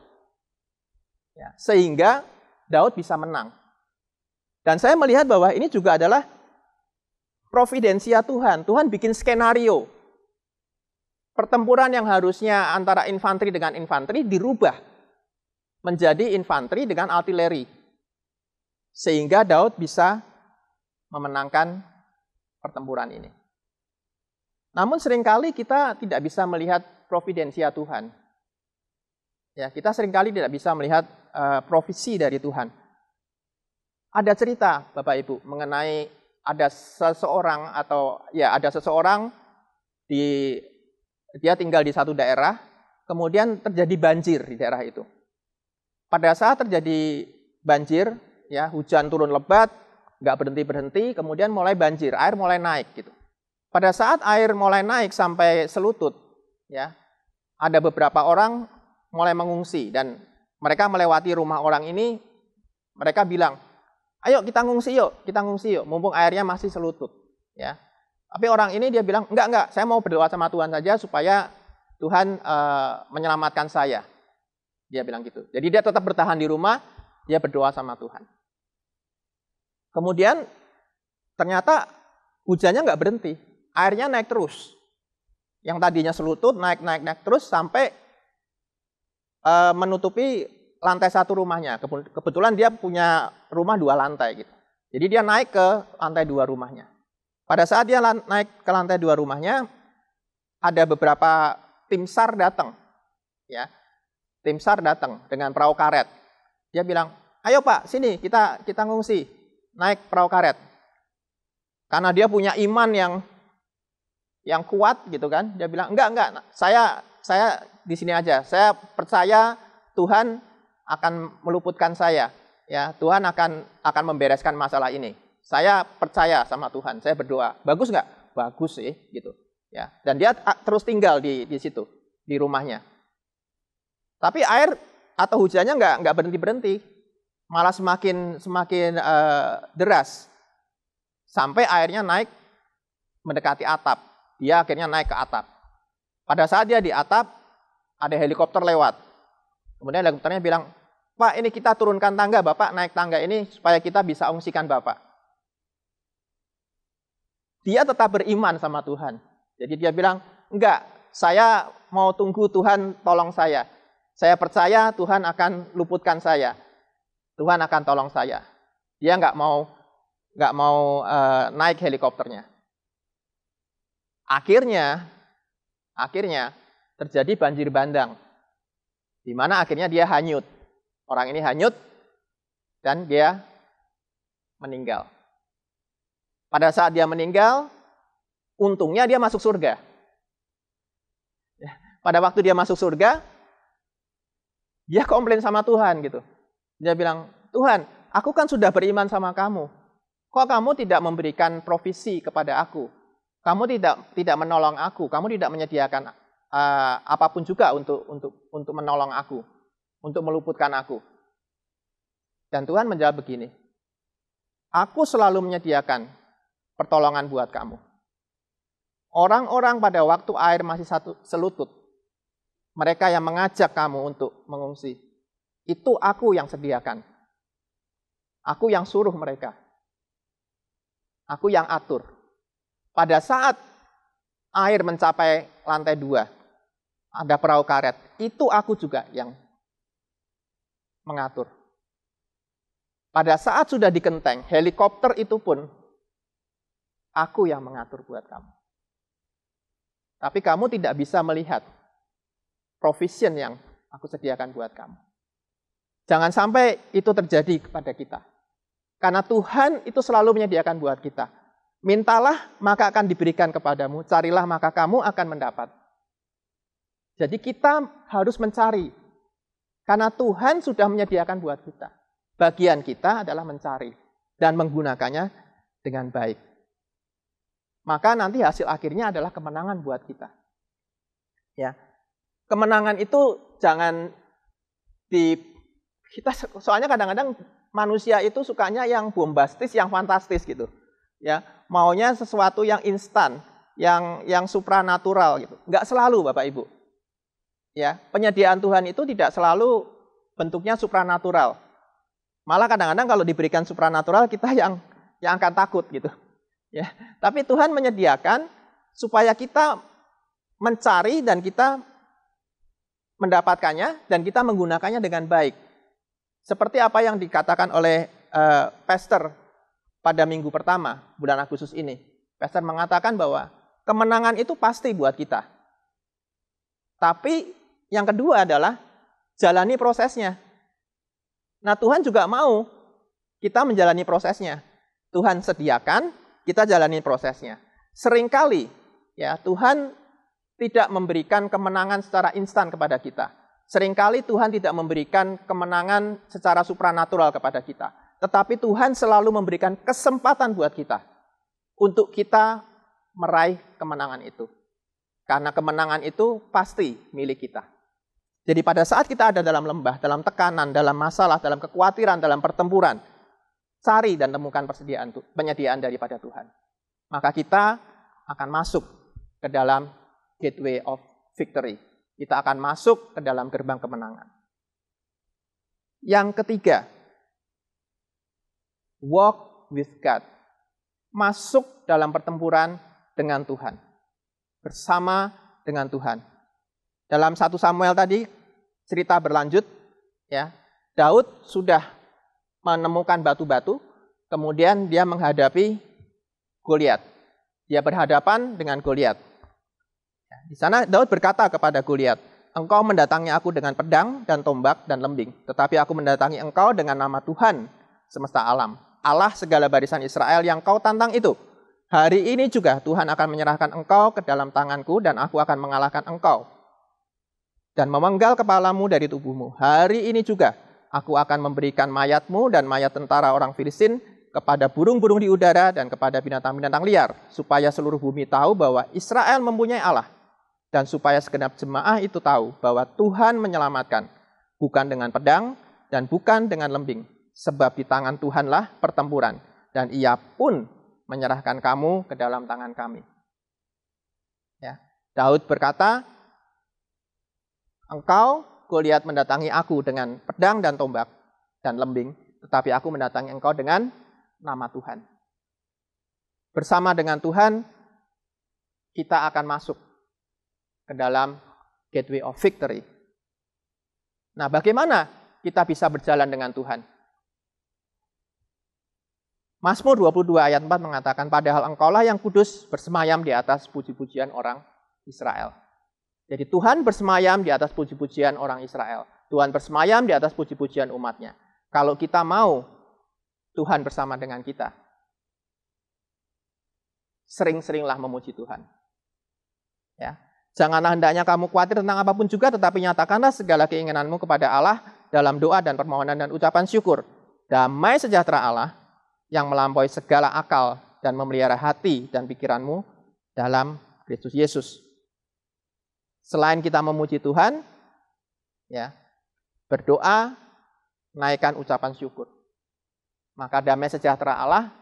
Ya, sehingga Daud bisa menang. Dan saya melihat bahwa ini juga adalah providensia Tuhan. Tuhan bikin skenario. Pertempuran yang harusnya antara infanteri dengan infanteri dirubah menjadi infanteri dengan artileri. Sehingga Daud bisa memenangkan pertempuran ini. Namun seringkali kita tidak bisa melihat providensia Tuhan. Ya, kita seringkali tidak bisa melihat provisi dari Tuhan. Ada cerita Bapak Ibu mengenai ada seseorang dia tinggal di satu daerah, kemudian terjadi banjir di daerah itu. Pada saat terjadi banjir, ya, hujan turun lebat, nggak berhenti-berhenti, kemudian mulai banjir, air mulai naik gitu. Pada saat air mulai naik sampai selutut, ya, ada beberapa orang mulai mengungsi dan mereka melewati rumah orang ini, mereka bilang, ayo kita ngungsi yuk, mumpung airnya masih selutut, ya. Tapi orang ini dia bilang, enggak, saya mau berdoa sama Tuhan saja supaya Tuhan menyelamatkan saya. Dia bilang gitu. Jadi dia tetap bertahan di rumah, dia berdoa sama Tuhan. Kemudian ternyata hujannya nggak berhenti, airnya naik terus. Yang tadinya selutut naik terus sampai menutupi lantai 1 rumahnya. Kebetulan dia punya rumah 2 lantai gitu. Jadi dia naik ke lantai 2 rumahnya. Pada saat dia naik ke lantai 2 rumahnya, ada beberapa tim SAR datang. Ya. Tim SAR datang dengan perahu karet. Dia bilang, ayo Pak, sini kita ngungsi, naik perahu karet. Karena dia punya iman yang kuat gitu kan. Dia bilang, enggak, saya di sini aja. Saya percaya Tuhan akan meluputkan saya. Ya, Tuhan akan membereskan masalah ini. Saya percaya sama Tuhan, saya berdoa. Bagus nggak? Bagus sih, gitu. Ya, dan dia terus tinggal di situ, di rumahnya. Tapi air atau hujannya nggak berhenti, malah semakin deras, sampai airnya naik mendekati atap. Dia akhirnya naik ke atap. Pada saat dia di atap, ada helikopter lewat. Kemudian helikopternya bilang, Pak, ini kita turunkan tangga, Bapak naik tangga ini supaya kita bisa ungsikan Bapak. Dia tetap beriman sama Tuhan. Jadi dia bilang, enggak, saya mau tunggu Tuhan tolong saya. Saya percaya Tuhan akan luputkan saya. Tuhan akan tolong saya. Dia nggak mau naik helikopternya. Akhirnya terjadi banjir bandang. Di mana akhirnya dia hanyut. Orang ini hanyut dan dia meninggal. Pada saat dia meninggal, untungnya dia masuk surga. Pada waktu dia masuk surga, dia komplain sama Tuhan gitu. Dia bilang, Tuhan, aku kan sudah beriman sama kamu. Kok kamu tidak memberikan provisi kepada aku? Kamu tidak menolong aku. Kamu tidak menyediakan apapun juga untuk menolong aku, untuk meluputkan aku. Dan Tuhan menjawab begini, aku selalu menyediakan pertolongan buat kamu. Orang-orang pada waktu air masih selutut, mereka yang mengajak kamu untuk mengungsi, itu aku yang sediakan. Aku yang suruh mereka. Aku yang atur. Pada saat air mencapai lantai 2, ada perahu karet, itu aku juga yang mengatur. Pada saat sudah dikenteng, helikopter itu pun aku yang mengatur buat kamu. Tapi kamu tidak bisa melihat provision yang aku sediakan buat kamu. Jangan sampai itu terjadi kepada kita. Karena Tuhan itu selalu menyediakan buat kita. Mintalah, maka akan diberikan kepadamu. Carilah, maka kamu akan mendapat. Jadi kita harus mencari. Karena Tuhan sudah menyediakan buat kita. Bagian kita adalah mencari dan menggunakannya dengan baik. Maka nanti hasil akhirnya adalah kemenangan buat kita. Ya. Kemenangan itu jangan kita soalnya kadang-kadang manusia itu sukanya yang bombastis, yang fantastis gitu. Ya, maunya sesuatu yang instan, yang supranatural gitu. Enggak selalu, Bapak Ibu. Ya, penyediaan Tuhan itu tidak selalu bentuknya supranatural. Malah kadang-kadang kalau diberikan supranatural kita yang akan takut gitu. Ya, tapi Tuhan menyediakan supaya kita mencari dan kita mendapatkannya dan kita menggunakannya dengan baik. Seperti apa yang dikatakan oleh pastor pada minggu pertama bulan Agustus ini. Pastor mengatakan bahwa kemenangan itu pasti buat kita. Tapi yang kedua adalah jalani prosesnya. Nah, Tuhan juga mau kita menjalani prosesnya. Tuhan sediakan, kita jalani prosesnya. Seringkali ya Tuhan tidak memberikan kemenangan secara instan kepada kita. Seringkali Tuhan tidak memberikan kemenangan secara supranatural kepada kita. Tetapi Tuhan selalu memberikan kesempatan buat kita untuk kita meraih kemenangan itu. Karena kemenangan itu pasti milik kita. Jadi pada saat kita ada dalam lembah, dalam tekanan, dalam masalah, dalam kekhawatiran, dalam pertempuran, cari dan temukan penyediaan daripada Tuhan. Maka kita akan masuk ke dalam gateway of victory. Kita akan masuk ke dalam gerbang kemenangan. Yang ketiga, walk with God. Masuk dalam pertempuran dengan Tuhan. Bersama dengan Tuhan. Dalam 1 Samuel tadi, cerita berlanjut. Ya, Daud sudah menemukan batu-batu, kemudian dia menghadapi Goliat. Dia berhadapan dengan Goliat. Di sana Daud berkata kepada Goliat, engkau mendatangi aku dengan pedang dan tombak dan lembing, tetapi aku mendatangi engkau dengan nama Tuhan semesta alam, Allah segala barisan Israel yang kau tantang itu. Hari ini juga Tuhan akan menyerahkan engkau ke dalam tanganku dan aku akan mengalahkan engkau dan memenggal kepalamu dari tubuhmu. Hari ini juga aku akan memberikan mayatmu dan mayat tentara orang Filistin kepada burung-burung di udara dan kepada binatang-binatang liar, supaya seluruh bumi tahu bahwa Israel mempunyai Allah. Dan supaya segenap jemaah itu tahu bahwa Tuhan menyelamatkan, bukan dengan pedang dan bukan dengan lembing. Sebab di tangan Tuhanlah pertempuran, dan Ia pun menyerahkan kamu ke dalam tangan kami. Ya. Daud berkata, engkau, Goliat, mendatangi aku dengan pedang dan tombak dan lembing, tetapi aku mendatangi engkau dengan nama Tuhan. Bersama dengan Tuhan, kita akan masuk ke dalam gateway of victory. Nah, bagaimana kita bisa berjalan dengan Tuhan? Mazmur 22 ayat 4 mengatakan, padahal engkaulah yang kudus bersemayam di atas puji-pujian orang Israel. Jadi Tuhan bersemayam di atas puji-pujian orang Israel. Tuhan bersemayam di atas puji-pujian umatnya. Kalau kita mau Tuhan bersama dengan kita, sering-seringlah memuji Tuhan. Ya. Janganlah hendaknya kamu khawatir tentang apapun juga, tetapi nyatakanlah segala keinginanmu kepada Allah dalam doa dan permohonan dan ucapan syukur. Damai sejahtera Allah yang melampaui segala akal dan memelihara hati dan pikiranmu dalam Kristus Yesus. Selain kita memuji Tuhan, ya, berdoa, naikkan ucapan syukur. Maka damai sejahtera Allah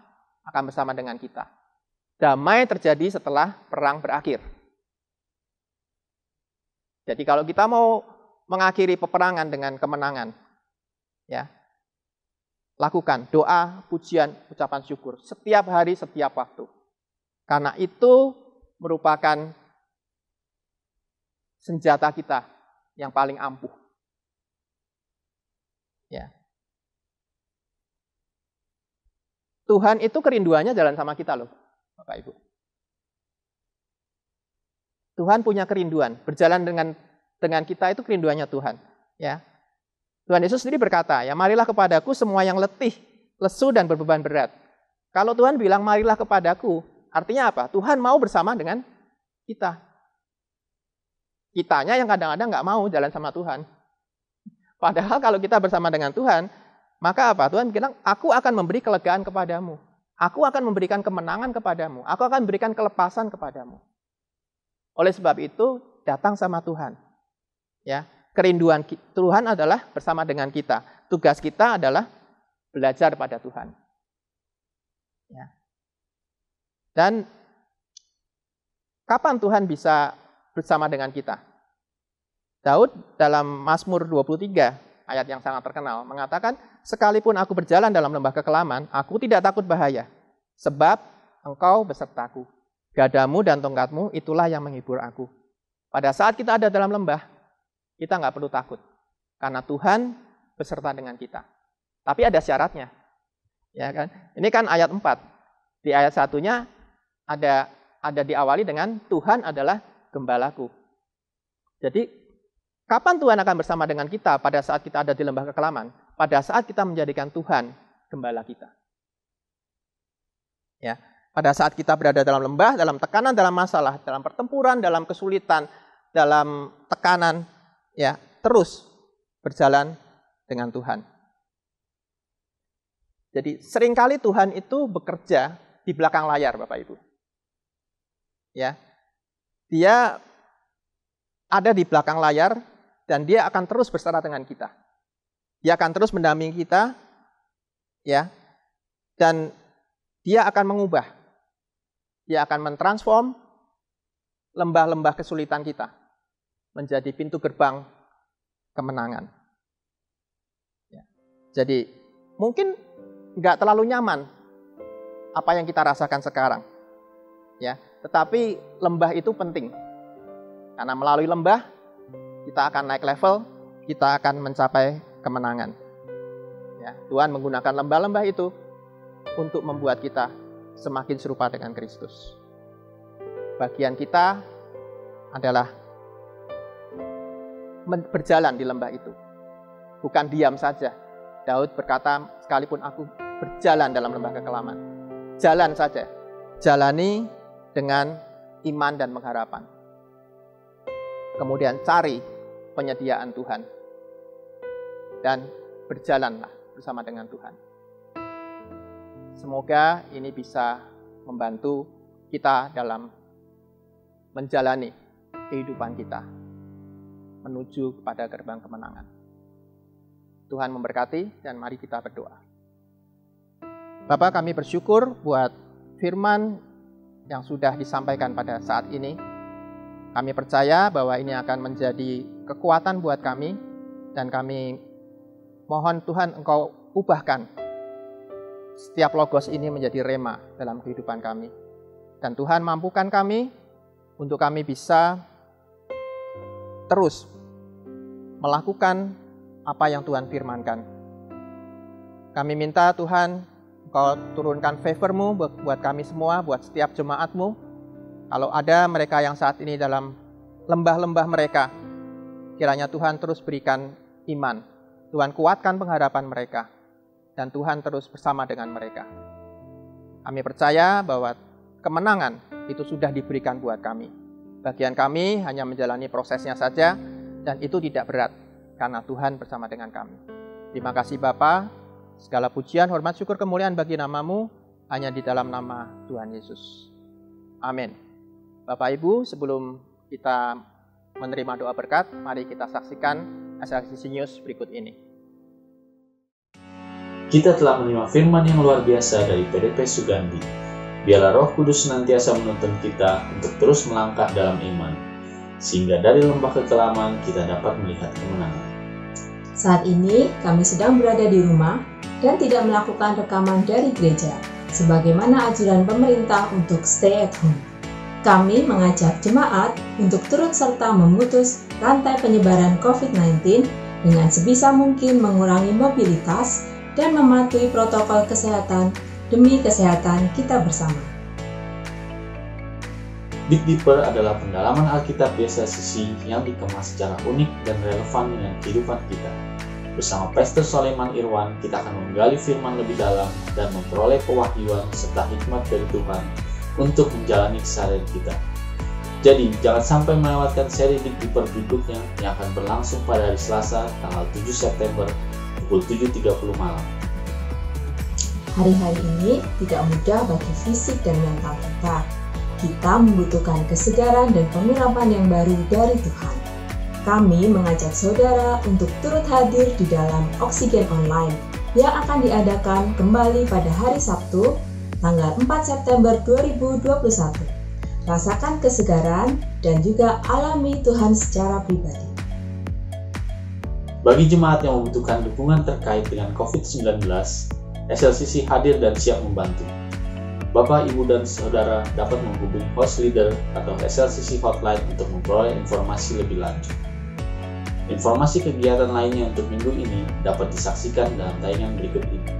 akan bersama dengan kita. Damai terjadi setelah perang berakhir. Jadi kalau kita mau mengakhiri peperangan dengan kemenangan, ya, lakukan doa, pujian, ucapan syukur setiap hari, setiap waktu. Karena itu merupakan senjata kita yang paling ampuh. Ya. Tuhan itu kerinduannya jalan sama kita loh, Bapak Ibu. Tuhan punya kerinduan, berjalan dengan kita itu kerinduannya Tuhan. Ya. Tuhan Yesus sendiri berkata, ya marilah kepadaku semua yang letih, lesu dan berbeban berat. Kalau Tuhan bilang marilah kepadaku, artinya apa? Tuhan mau bersama dengan kita. Kitanya yang kadang-kadang nggak mau jalan sama Tuhan. Padahal kalau kita bersama dengan Tuhan, maka apa? Tuhan bilang, aku akan memberi kelegaan kepadamu. Aku akan memberikan kemenangan kepadamu. Aku akan memberikan kelepasan kepadamu. Oleh sebab itu, datang sama Tuhan. Ya, kerinduan Tuhan adalah bersama dengan kita. Tugas kita adalah belajar pada Tuhan. Ya. Dan kapan Tuhan bisa bersama dengan kita? Daud dalam Mazmur 23, ayat yang sangat terkenal, mengatakan, sekalipun aku berjalan dalam lembah kekelaman, aku tidak takut bahaya, sebab engkau besertaku. Gadamu dan tongkatmu itulah yang menghibur aku. Pada saat kita ada dalam lembah, kita nggak perlu takut. Karena Tuhan beserta dengan kita. Tapi ada syaratnya. Ya kan? Ini kan ayat 4. Di ayat 1-nya ada diawali dengan Tuhan adalah gembalaku. Jadi, kapan Tuhan akan bersama dengan kita pada saat kita ada di lembah kekelaman? Pada saat kita menjadikan Tuhan gembala kita. Ya. Pada saat kita berada dalam lembah, dalam tekanan, dalam masalah, dalam pertempuran, dalam kesulitan, dalam tekanan, ya, terus berjalan dengan Tuhan. Jadi seringkali Tuhan itu bekerja di belakang layar, Bapak Ibu. Ya. Dia ada di belakang layar dan dia akan terus bersama dengan kita. Dia akan terus mendampingi kita, ya. Dan dia akan mengubah. Dia akan mentransform lembah-lembah kesulitan kita menjadi pintu gerbang kemenangan. Ya. Jadi mungkin nggak terlalu nyaman apa yang kita rasakan sekarang, ya. Tetapi lembah itu penting karena melalui lembah kita akan naik level, kita akan mencapai kemenangan. Ya. Tuhan menggunakan lembah-lembah itu untuk membuat kita semakin serupa dengan Kristus. Bagian kita adalah berjalan di lembah itu. Bukan diam saja. Daud berkata, sekalipun aku berjalan dalam lembah kekelaman. Jalan saja. Jalani dengan iman dan pengharapan. Kemudian cari penyediaan Tuhan. Dan berjalanlah bersama dengan Tuhan. Semoga ini bisa membantu kita dalam menjalani kehidupan kita menuju kepada gerbang kemenangan. Tuhan memberkati dan mari kita berdoa. Bapa, kami bersyukur buat firman yang sudah disampaikan pada saat ini. Kami percaya bahwa ini akan menjadi kekuatan buat kami dan kami mohon Tuhan Engkau ubahkan setiap logos ini menjadi rema dalam kehidupan kami. Dan Tuhan mampukan kami untuk kami bisa terus melakukan apa yang Tuhan firmankan. Kami minta Tuhan, Engkau turunkan favor-Mu buat kami semua, buat setiap jemaat-Mu. Kalau ada mereka yang saat ini dalam lembah-lembah mereka, kiranya Tuhan terus berikan iman. Tuhan kuatkan pengharapan mereka. dan Tuhan terus bersama dengan mereka. Kami percaya bahwa kemenangan itu sudah diberikan buat kami. Bagian kami hanya menjalani prosesnya saja, dan itu tidak berat karena Tuhan bersama dengan kami. Terima kasih Bapa, segala pujian, hormat, syukur, kemuliaan bagi nama-Mu hanya di dalam nama Tuhan Yesus. Amin. Bapak Ibu, sebelum kita menerima doa berkat, mari kita saksikan SLCC News berikut ini. Kita telah menerima firman yang luar biasa dari PDP Sugandi. Biarlah Roh Kudus senantiasa menuntun kita untuk terus melangkah dalam iman, sehingga dari lembah kekelaman kita dapat melihat kemenangan. Saat ini kami sedang berada di rumah dan tidak melakukan rekaman dari gereja, sebagaimana anjuran pemerintah untuk stay at home. Kami mengajak jemaat untuk turut serta memutus rantai penyebaran COVID-19 dengan sebisa mungkin mengurangi mobilitas dan mematuhi protokol kesehatan demi kesehatan kita bersama. Dig Deeper adalah pendalaman Alkitab di SLCC yang dikemas secara unik dan relevan dengan kehidupan kita. Bersama Pastor Soleman Irwan, kita akan menggali firman lebih dalam dan memperoleh pewahyuan serta hikmat dari Tuhan untuk menjalani keseharian kita. Jadi, jangan sampai melewatkan seri Dig Deeper berikutnya yang akan berlangsung pada hari Selasa, tanggal 7 September, pukul 7.30 malam. Hari-hari ini tidak mudah bagi fisik dan mental kita. Kita membutuhkan kesegaran dan pengurapan yang baru dari Tuhan. Kami mengajak saudara untuk turut hadir di dalam Oksigen Online yang akan diadakan kembali pada hari Sabtu, tanggal 4 September 2021. Rasakan kesegaran dan juga alami Tuhan secara pribadi. Bagi jemaat yang membutuhkan dukungan terkait dengan COVID-19, SLCC hadir dan siap membantu. Bapak, Ibu, dan Saudara dapat menghubungi host leader atau SLCC hotline untuk memperoleh informasi lebih lanjut. Informasi kegiatan lainnya untuk minggu ini dapat disaksikan dalam tayangan berikut ini.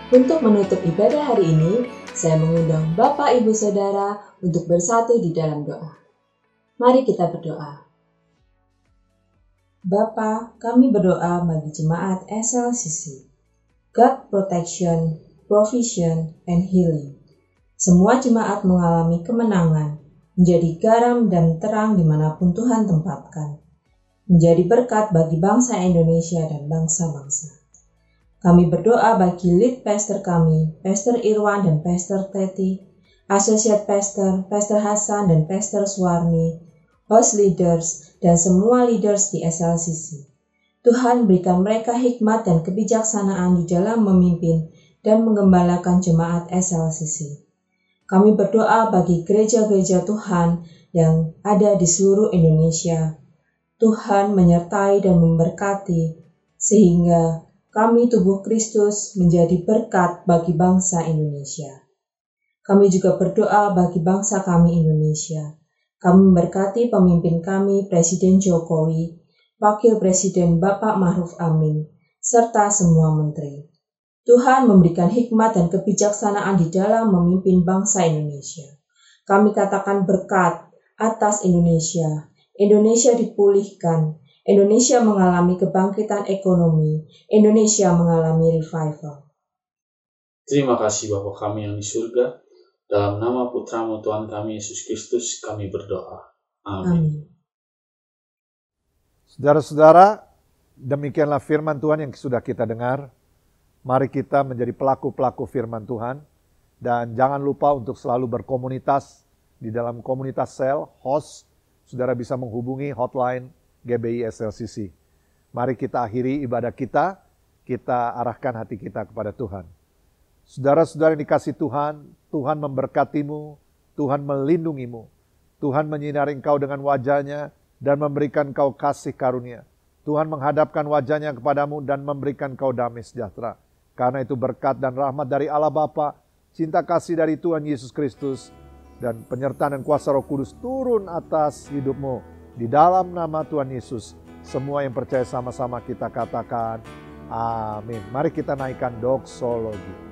Untuk menutup ibadah hari ini, saya mengundang Bapak Ibu Saudara untuk bersatu di dalam doa. Mari kita berdoa. Bapa, kami berdoa bagi jemaat SLCC. God protection, provision, and healing. Semua jemaat mengalami kemenangan, menjadi garam dan terang dimanapun Tuhan tempatkan. Menjadi berkat bagi bangsa Indonesia dan bangsa-bangsa. Kami berdoa bagi lead pastor kami, Pastor Irwan dan Pastor Teti, Associate Pastor, Pastor Hasan dan Pastor Suwarni, host leaders, dan semua leaders di SLCC. Tuhan berikan mereka hikmat dan kebijaksanaan di dalam memimpin dan menggembalakan jemaat SLCC. Kami berdoa bagi gereja-gereja Tuhan yang ada di seluruh Indonesia. Tuhan menyertai dan memberkati, sehingga kami tubuh Kristus menjadi berkat bagi bangsa Indonesia. Kami juga berdoa bagi bangsa kami Indonesia. Kami memberkati pemimpin kami Presiden Jokowi, Wakil Presiden Bapak Ma'ruf Amin, serta semua menteri. Tuhan memberikan hikmat dan kebijaksanaan di dalam memimpin bangsa Indonesia. Kami katakan berkat atas Indonesia. Indonesia dipulihkan. Indonesia mengalami kebangkitan ekonomi. Indonesia mengalami revival. Terima kasih Bapa kami yang di surga. Dalam nama Putra-Mu Tuhan kami Yesus Kristus kami berdoa. Amin. Saudara-saudara, demikianlah firman Tuhan yang sudah kita dengar. Mari kita menjadi pelaku-pelaku firman Tuhan Dan jangan lupa untuk selalu berkomunitas di dalam komunitas sel, host. Saudara bisa menghubungi hotline GBI SLCC. Mari kita akhiri ibadah kita arahkan hati kita kepada Tuhan. Saudara-saudara yang dikasih Tuhan, Tuhan memberkatimu, Tuhan melindungimu, Tuhan menyinari engkau dengan wajahnya dan memberikan engkau kasih karunia. Tuhan menghadapkan wajahnya kepadamu dan memberikan engkau damai sejahtera. Karena itu berkat dan rahmat dari Allah Bapa, cinta kasih dari Tuhan Yesus Kristus, dan penyertaan dan kuasa Roh Kudus turun atas hidupmu. Di dalam nama Tuhan Yesus, semua yang percaya sama-sama kita katakan, amin. Mari kita naikkan doksologi.